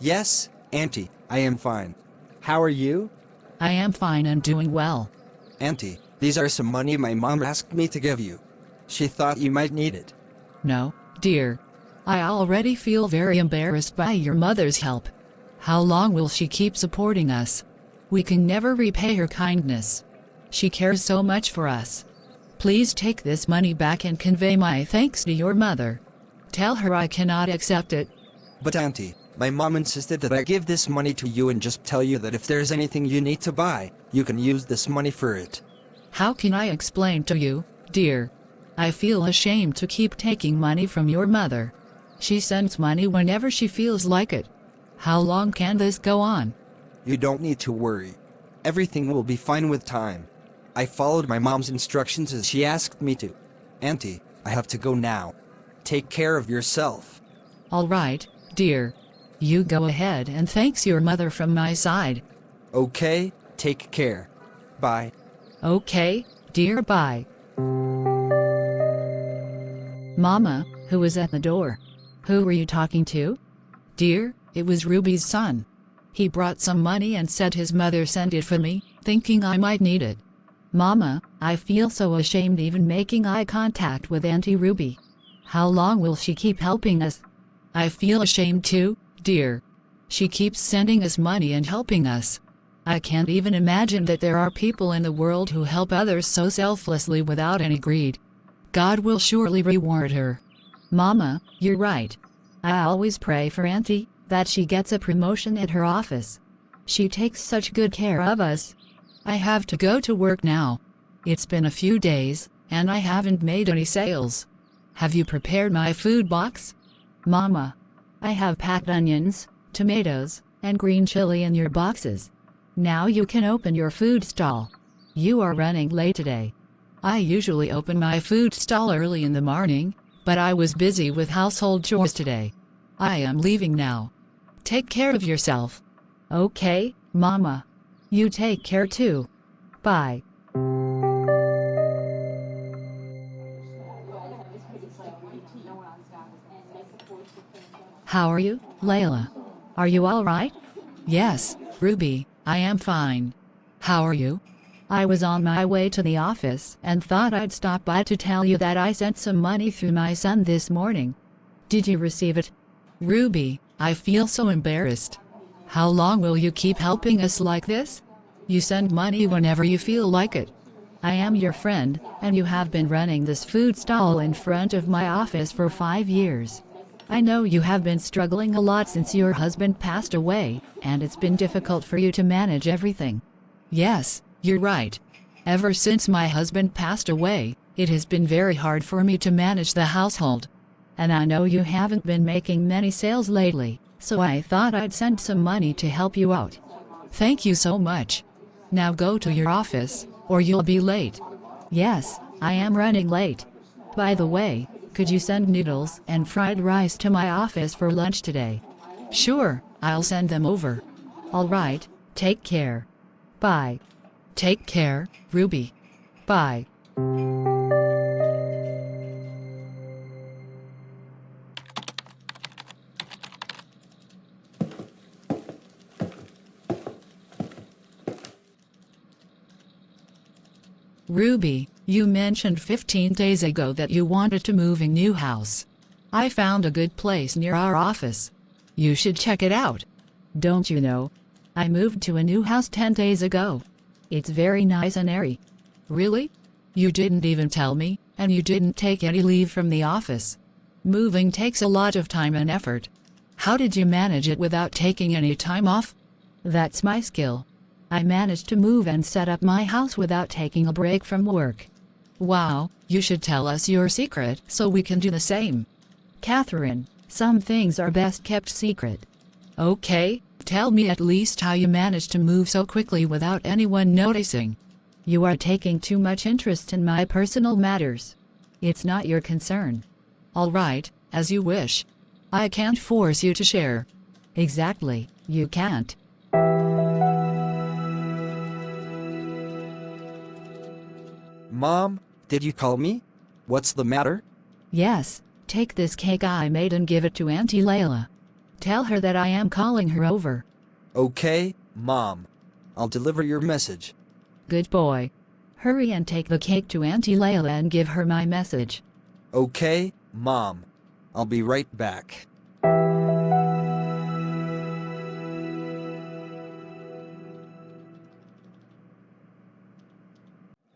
Yes, Auntie, I am fine. How are you? I am fine and doing well. Auntie, these are some money my mom asked me to give you. She thought you might need it. No, dear. I already feel very embarrassed by your mother's help. How long will she keep supporting us? We can never repay her kindness. She cares so much for us. Please take this money back and convey my thanks to your mother. Tell her I cannot accept it. But Auntie, my mom insisted that I give this money to you and just tell you that if there's anything you need to buy, you can use this money for it. How can I explain to you, dear? I feel ashamed to keep taking money from your mother. She sends money whenever she feels like it. How long can this go on? You don't need to worry. Everything will be fine with time. I followed my mom's instructions as she asked me to. Auntie, I have to go now. Take care of yourself. All right, dear. You go ahead and thanks your mother from my side. Okay, take care. Bye. Okay, dear, bye. Mama, who was at the door? Who were you talking to? Dear, it was Ruby's son. He brought some money and said his mother sent it for me, thinking I might need it. Mama, I feel so ashamed even making eye contact with Auntie Ruby. How long will she keep helping us? I feel ashamed too, dear. She keeps sending us money and helping us. I can't even imagine that there are people in the world who help others so selflessly without any greed. God will surely reward her. Mama, you're right. I always pray for Auntie, that she gets a promotion at her office. She takes such good care of us. I have to go to work now. It's been a few days, and I haven't made any sales. Have you prepared my food box? Mama, I have packed onions, tomatoes, and green chili in your boxes. Now you can open your food stall. You are running late today. I usually open my food stall early in the morning, but I was busy with household chores today. I am leaving now. Take care of yourself. Okay, Mama. You take care too. Bye. How are you, Layla? Are you all right? Yes, Ruby, I am fine. How are you? I was on my way to the office and thought I'd stop by to tell you that I sent some money through my son this morning. Did you receive it? Ruby, I feel so embarrassed. How long will you keep helping us like this? You send money whenever you feel like it. I am your friend, and you have been running this food stall in front of my office for 5 years. I know you have been struggling a lot since your husband passed away, and it's been difficult for you to manage everything. Yes, you're right. Ever since my husband passed away, it has been very hard for me to manage the household. And I know you haven't been making many sales lately, so I thought I'd send some money to help you out. Thank you so much. Now go to your office, or you'll be late. Yes, I am running late. By the way, could you send noodles and fried rice to my office for lunch today? Sure, I'll send them over. All right, take care. Bye. Take care, Ruby. Bye. Ruby, you mentioned 15 days ago that you wanted to move a new house. I found a good place near our office. You should check it out. Don't you know? I moved to a new house 10 days ago. It's very nice and airy. Really? You didn't even tell me, and you didn't take any leave from the office. Moving takes a lot of time and effort. How did you manage it without taking any time off? That's my skill. I managed to move and set up my house without taking a break from work. Wow, you should tell us your secret so we can do the same. Catherine, some things are best kept secret. Okay, tell me at least how you managed to move so quickly without anyone noticing. You are taking too much interest in my personal matters. It's not your concern. All right, as you wish. I can't force you to share. Exactly, you can't. Mom, did you call me? What's the matter? Yes, take this cake I made and give it to Auntie Layla. Tell her that I am calling her over. Okay, Mom. I'll deliver your message. Good boy. Hurry and take the cake to Auntie Layla and give her my message. Okay, Mom. I'll be right back.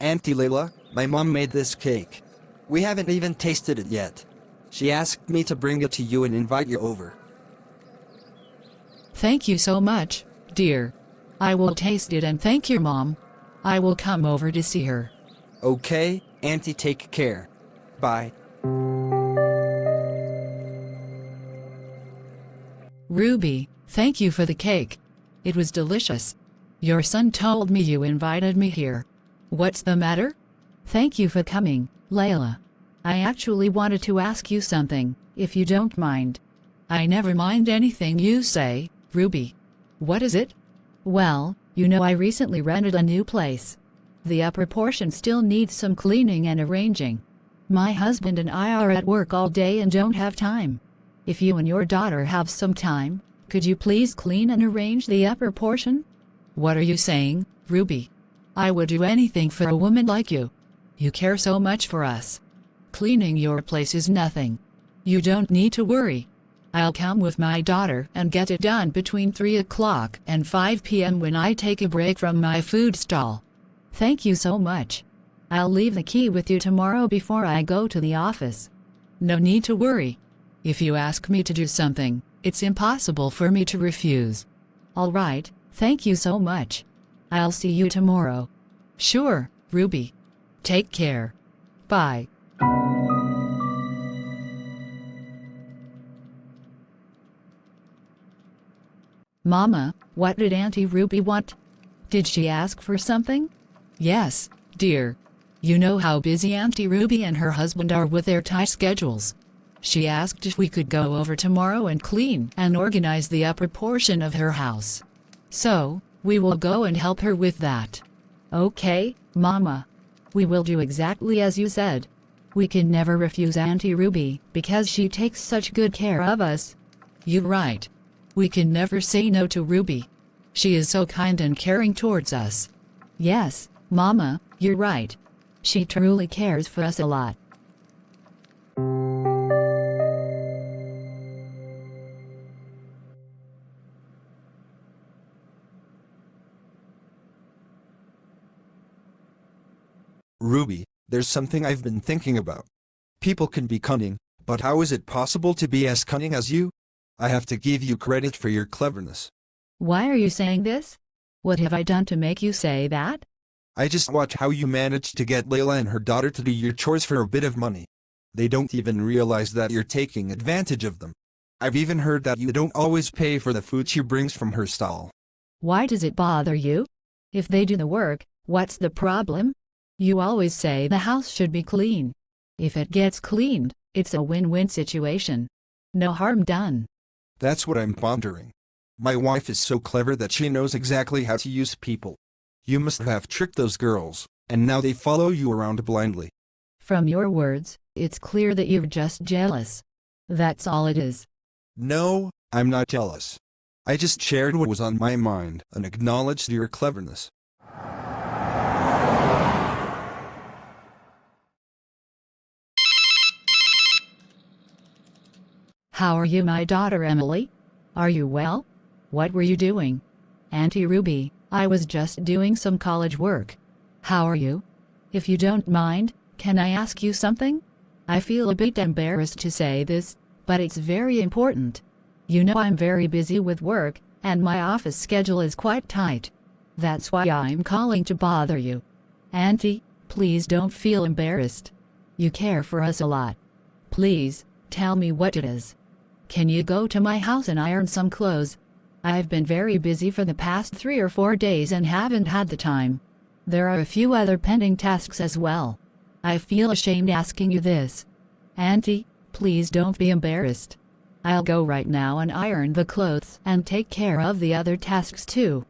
Auntie Layla, my mom made this cake. We haven't even tasted it yet. She asked me to bring it to you and invite you over. Thank you so much, dear. I will taste it and thank your mom. I will come over to see her. Okay, Auntie, take care. Bye. Ruby, thank you for the cake. It was delicious. Your son told me you invited me here. What's the matter? Thank you for coming, Layla. I actually wanted to ask you something, if you don't mind. I never mind anything you say, Ruby. What is it? Well, you know I recently rented a new place. The upper portion still needs some cleaning and arranging. My husband and I are at work all day and don't have time. If you and your daughter have some time, could you please clean and arrange the upper portion? What are you saying, Ruby? I would do anything for a woman like you. You care so much for us. Cleaning your place is nothing. You don't need to worry. I'll come with my daughter and get it done between 3 o'clock and 5 p.m. when I take a break from my food stall. Thank you so much. I'll leave the key with you tomorrow before I go to the office. No need to worry. If you ask me to do something, it's impossible for me to refuse. All right, thank you so much. I'll see you tomorrow. Sure, Ruby. Take care. Bye. Mama, what did Auntie Ruby want? Did she ask for something? Yes, dear. You know how busy Auntie Ruby and her husband are with their tight schedules. She asked if we could go over tomorrow and clean and organize the upper portion of her house. So, we will go and help her with that. Okay, Mama. We will do exactly as you said. We can never refuse Auntie Ruby because she takes such good care of us. You're right. We can never say no to Ruby. She is so kind and caring towards us. Yes, Mama, you're right. She truly cares for us a lot. Ruby, there's something I've been thinking about. People can be cunning, but how is it possible to be as cunning as you? I have to give you credit for your cleverness. Why are you saying this? What have I done to make you say that? I just watch how you managed to get Layla and her daughter to do your chores for a bit of money. They don't even realize that you're taking advantage of them. I've even heard that you don't always pay for the food she brings from her stall. Why does it bother you? If they do the work, what's the problem? You always say the house should be clean. If it gets cleaned, it's a win-win situation. No harm done. That's what I'm pondering. My wife is so clever that she knows exactly how to use people. You must have tricked those girls, and now they follow you around blindly. From your words, it's clear that you're just jealous. That's all it is. No, I'm not jealous. I just shared what was on my mind and acknowledged your cleverness. How are you, my daughter Emily? Are you well? What were you doing? Auntie Ruby, I was just doing some college work. How are you? If you don't mind, can I ask you something? I feel a bit embarrassed to say this, but it's very important. You know I'm very busy with work, and my office schedule is quite tight. That's why I'm calling to bother you. Auntie, please don't feel embarrassed. You care for us a lot. Please, tell me what it is. Can you go to my house and iron some clothes? I've been very busy for the past 3 or 4 days and haven't had the time. There are a few other pending tasks as well. I feel ashamed asking you this. Auntie, please don't be embarrassed. I'll go right now and iron the clothes and take care of the other tasks too.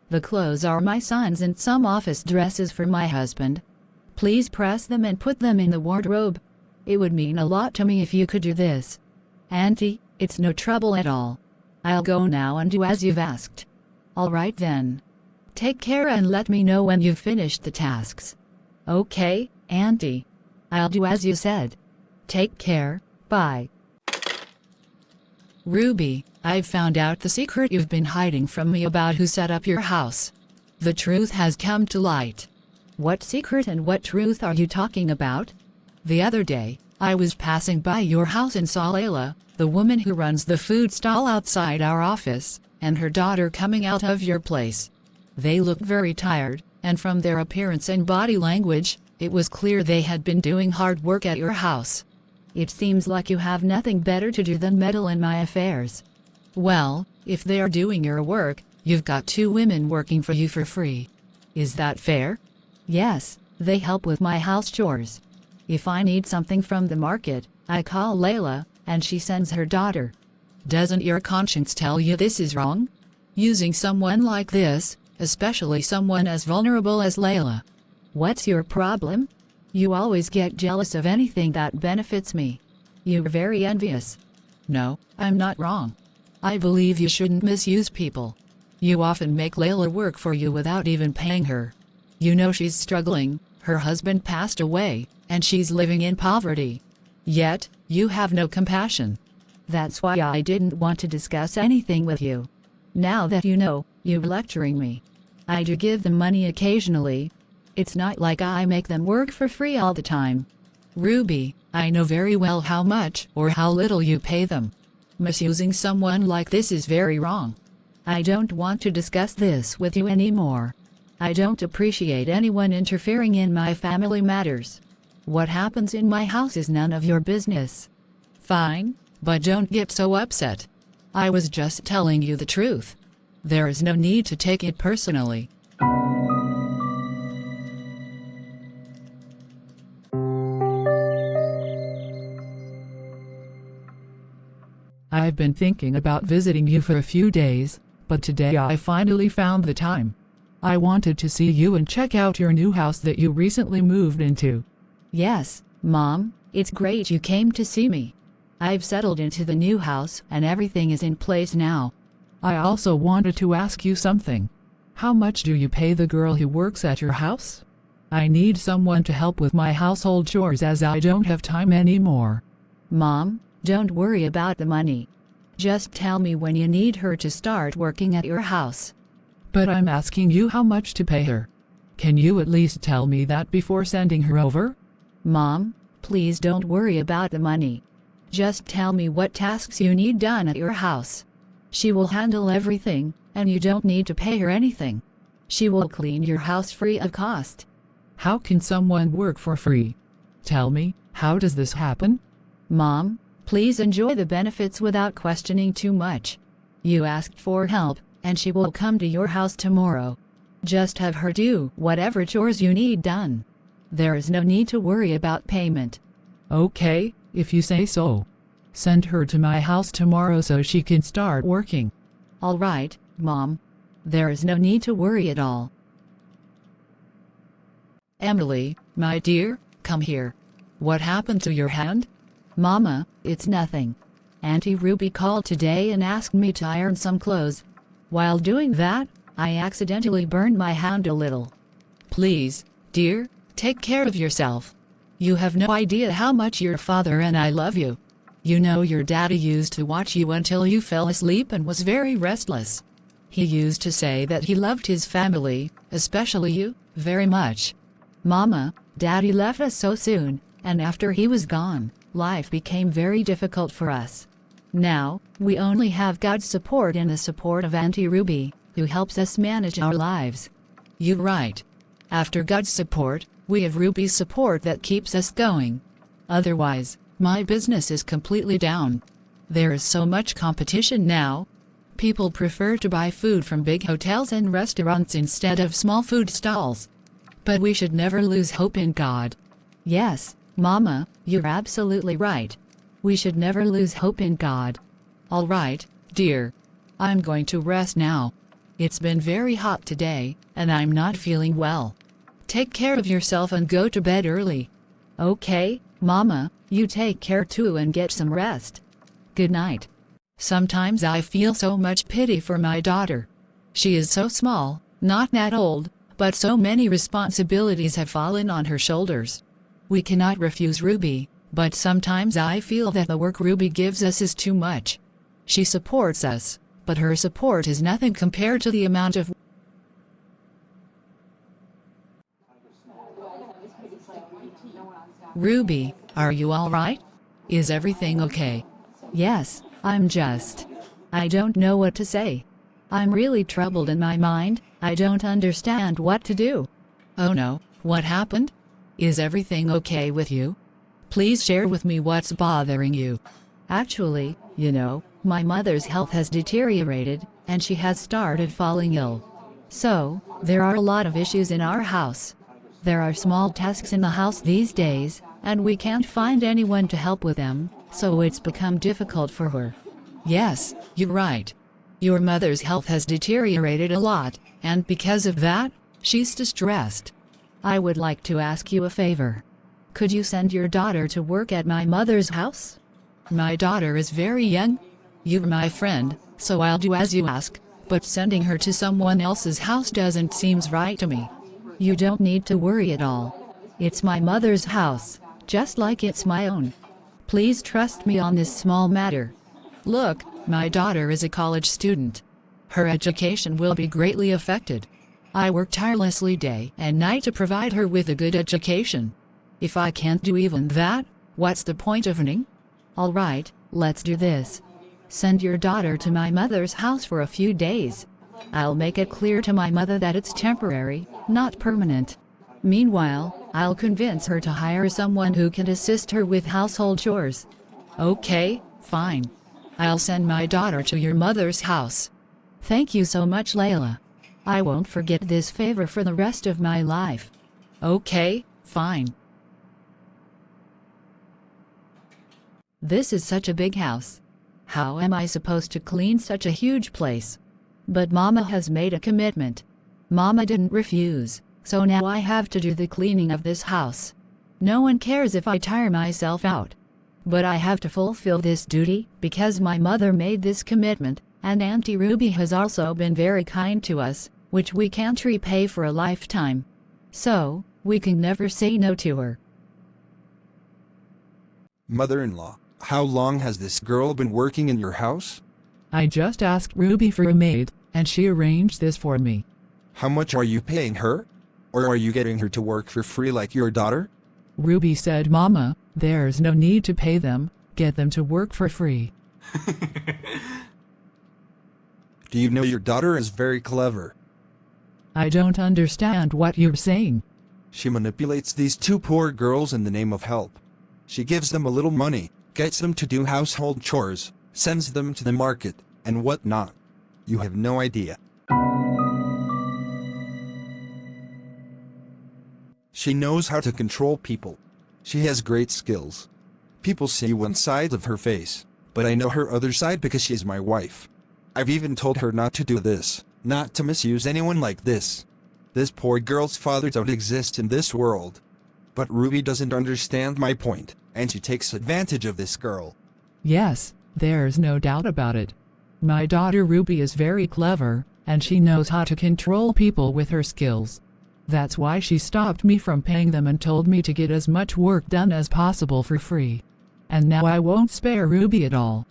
The clothes are my son's and some office dresses for my husband. Please press them and put them in the wardrobe. It would mean a lot to me if you could do this. Auntie, it's no trouble at all. I'll go now and do as you've asked. All right then. Take care and let me know when you've finished the tasks. Okay, Auntie. I'll do as you said. Take care, bye. Ruby, I've found out the secret you've been hiding from me about who set up your house. The truth has come to light. What secret and what truth are you talking about? The other day, I was passing by your house and saw Layla, the woman who runs the food stall outside our office, and her daughter coming out of your place. They looked very tired, and from their appearance and body language, it was clear they had been doing hard work at your house. It seems like you have nothing better to do than meddle in my affairs. Well, if they are doing your work, you've got 2 women working for you for free. Is that fair? Yes, they help with my house chores. If I need something from the market, I call Layla, and she sends her daughter. Doesn't your conscience tell you this is wrong? Using someone like this, especially someone as vulnerable as Layla. What's your problem? You always get jealous of anything that benefits me. You're very envious. No, I'm not wrong. I believe you shouldn't misuse people. You often make Layla work for you without even paying her. You know she's struggling, her husband passed away, and she's living in poverty. Yet, you have no compassion. That's why I didn't want to discuss anything with you. Now that you know, you're lecturing me. I do give them money occasionally. It's not like I make them work for free all the time. Ruby, I know very well how much or how little you pay them. Misusing someone like this is very wrong. I don't want to discuss this with you anymore. I don't appreciate anyone interfering in my family matters. What happens in my house is none of your business. Fine, but don't get so upset. I was just telling you the truth. There is no need to take it personally. I've been thinking about visiting you for a few days, but today I finally found the time. I wanted to see you and check out your new house that you recently moved into. Yes, Mom, it's great you came to see me. I've settled into the new house and everything is in place now. I also wanted to ask you something. How much do you pay the girl who works at your house? I need someone to help with my household chores as I don't have time anymore. Mom, don't worry about the money. Just tell me when you need her to start working at your house. But I'm asking you how much to pay her. Can you at least tell me that before sending her over? Mom, please don't worry about the money. Just tell me what tasks you need done at your house. She will handle everything, and you don't need to pay her anything. She will clean your house free of cost. How can someone work for free? Tell me, how does this happen? Mom, please enjoy the benefits without questioning too much. You asked for help, and she will come to your house tomorrow. Just have her do whatever chores you need done. There is no need to worry about payment. Okay, if you say so. Send her to my house tomorrow so she can start working. All right, Mom. There is no need to worry at all. Emily, my dear, come here. What happened to your hand? Mama, it's nothing. Auntie Ruby called today and asked me to iron some clothes. While doing that, I accidentally burned my hand a little. Please, dear, take care of yourself. You have no idea how much your father and I love you. You know your daddy used to watch you until you fell asleep and was very restless. He used to say that he loved his family, especially you, very much. Mama, Daddy left us so soon, and after he was gone, life became very difficult for us. Now, we only have God's support and the support of Auntie Ruby, who helps us manage our lives. You're right. After God's support, we have Ruby's support that keeps us going. Otherwise, my business is completely down. There is so much competition now. People prefer to buy food from big hotels and restaurants instead of small food stalls. But we should never lose hope in God. Yes, Mama, you're absolutely right. We should never lose hope in God. All right, dear. I'm going to rest now. It's been very hot today, and I'm not feeling well. Take care of yourself and go to bed early. Okay, Mama, you take care too and get some rest. Good night. Sometimes I feel so much pity for my daughter. She is so small, not that old, but so many responsibilities have fallen on her shoulders. We cannot refuse Ruby, but sometimes I feel that the work Ruby gives us is too much. She supports us, but her support is nothing compared to the amount of Ruby, are you all right? Is everything okay? Yes, I don't know what to say. I'm really troubled in my mind. I don't understand what to do. Oh no, what happened? Is everything okay with you? Please share with me what's bothering you. Actually, my mother's health has deteriorated, and she has started falling ill. So, there are a lot of issues in our house. There are small tasks in the house these days, and we can't find anyone to help with them, so it's become difficult for her. Yes, you're right. Your mother's health has deteriorated a lot, and because of that, she's distressed. I would like to ask you a favor. Could you send your daughter to work at my mother's house? My daughter is very young. You're my friend, so I'll do as you ask, but sending her to someone else's house doesn't seem right to me. You don't need to worry at all. It's my mother's house, just like it's my own. Please trust me on this small matter. Look, my daughter is a college student. Her education will be greatly affected. I work tirelessly day and night to provide her with a good education. If I can't do even that, what's the point of earning? All right, let's do this. Send your daughter to my mother's house for a few days. I'll make it clear to my mother that it's temporary, not permanent. Meanwhile, I'll convince her to hire someone who can assist her with household chores. Okay, fine. I'll send my daughter to your mother's house. Thank you so much, Layla. I won't forget this favor for the rest of my life. Okay, fine. This is such a big house. How am I supposed to clean such a huge place? But Mama has made a commitment. Mama didn't refuse, so now I have to do the cleaning of this house. No one cares if I tire myself out. But I have to fulfill this duty because my mother made this commitment, and Auntie Ruby has also been very kind to us, which we can't repay for a lifetime. So, we can never say no to her. Mother-in-law, how long has this girl been working in your house? I just asked Ruby for a maid, and she arranged this for me. How much are you paying her? Or are you getting her to work for free like your daughter? Ruby said, Mama, there's no need to pay them, get them to work for free. Do you know your daughter is very clever? I don't understand what you're saying. She manipulates these two poor girls in the name of help. She gives them a little money, gets them to do household chores, sends them to the market, and whatnot. You have no idea. She knows how to control people. She has great skills. People see one side of her face, but I know her other side because she's my wife. I've even told her not to do this, not to misuse anyone like this. This poor girl's father don't exist in this world. But Ruby doesn't understand my point, and she takes advantage of this girl. Yes, there's no doubt about it. My daughter Ruby is very clever, and she knows how to control people with her skills. That's why she stopped me from paying them and told me to get as much work done as possible for free. And now I won't spare Ruby at all.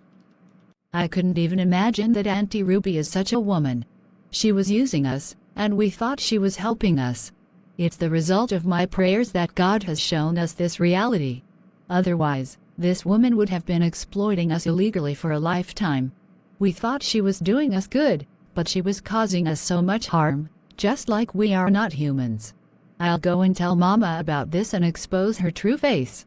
I couldn't even imagine that Auntie Ruby is such a woman. She was using us, and we thought she was helping us. It's the result of my prayers that God has shown us this reality. Otherwise, this woman would have been exploiting us illegally for a lifetime. We thought she was doing us good, but she was causing us so much harm, just like we are not humans. I'll go and tell Mama about this and expose her true face.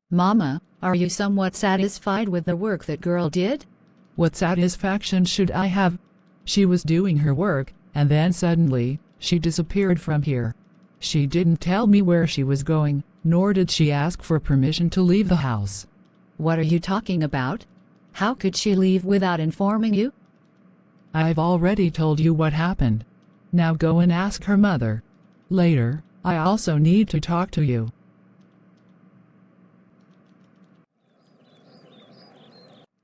Mama, are you somewhat satisfied with the work that girl did? What satisfaction should I have? She was doing her work, and then suddenly, she disappeared from here. She didn't tell me where she was going, nor did she ask for permission to leave the house. What are you talking about? How could she leave without informing you? I've already told you what happened. Now go and ask her mother. Later, I also need to talk to you.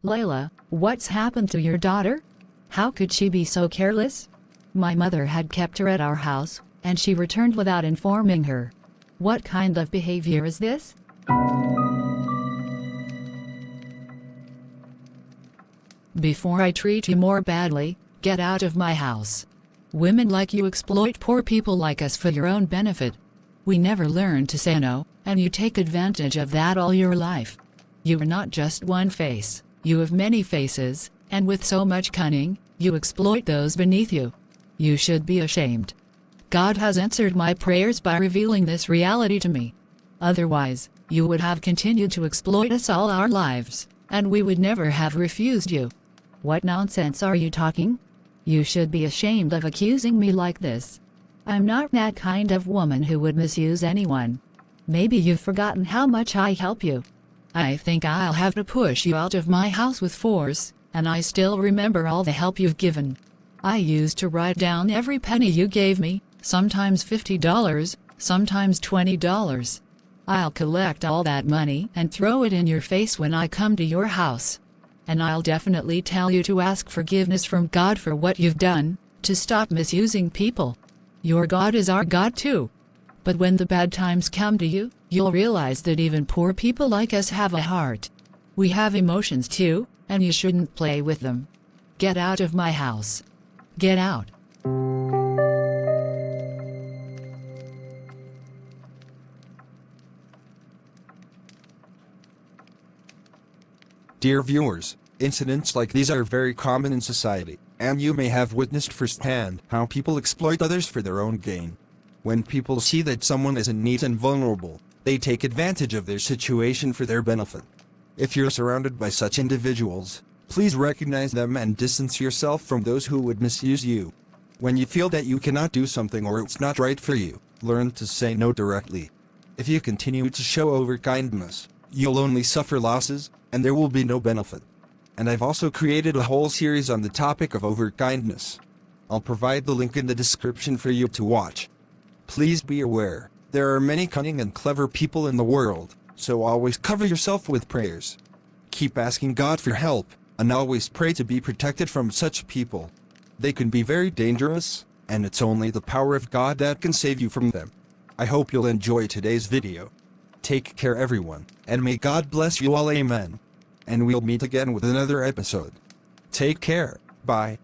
Layla, what's happened to your daughter? How could she be so careless? My mother had kept her at our house, and she returned without informing her. What kind of behavior is this? Before I treat you more badly, get out of my house. Women like you exploit poor people like us for your own benefit. We never learn to say no, and you take advantage of that all your life. You are not just one face, you have many faces, and with so much cunning, you exploit those beneath you. You should be ashamed. God has answered my prayers by revealing this reality to me. Otherwise, you would have continued to exploit us all our lives, and we would never have refused you. What nonsense are you talking? You should be ashamed of accusing me like this. I'm not that kind of woman who would misuse anyone. Maybe you've forgotten how much I help you. I think I'll have to push you out of my house with force, and I still remember all the help you've given. I used to write down every penny you gave me, sometimes $50, sometimes $20. I'll collect all that money and throw it in your face when I come to your house. And I'll definitely tell you to ask forgiveness from God for what you've done, to stop misusing people. Your God is our God too. But when the bad times come to you, you'll realize that even poor people like us have a heart. We have emotions too, and you shouldn't play with them. Get out of my house. Get out. Dear viewers, incidents like these are very common in society, and you may have witnessed firsthand how people exploit others for their own gain. When people see that someone is in need and vulnerable, they take advantage of their situation for their benefit. If you're surrounded by such individuals, please recognize them and distance yourself from those who would misuse you. When you feel that you cannot do something or it's not right for you, learn to say no directly. If you continue to show overkindness, you'll only suffer losses, and there will be no benefit. And I've also created a whole series on the topic of overkindness. I'll provide the link in the description for you to watch. Please be aware, there are many cunning and clever people in the world, so always cover yourself with prayers. Keep asking God for help, and always pray to be protected from such people. They can be very dangerous, and it's only the power of God that can save you from them. I hope you'll enjoy today's video. Take care everyone, and may God bless you all, amen. And we'll meet again with another episode. Take care, bye.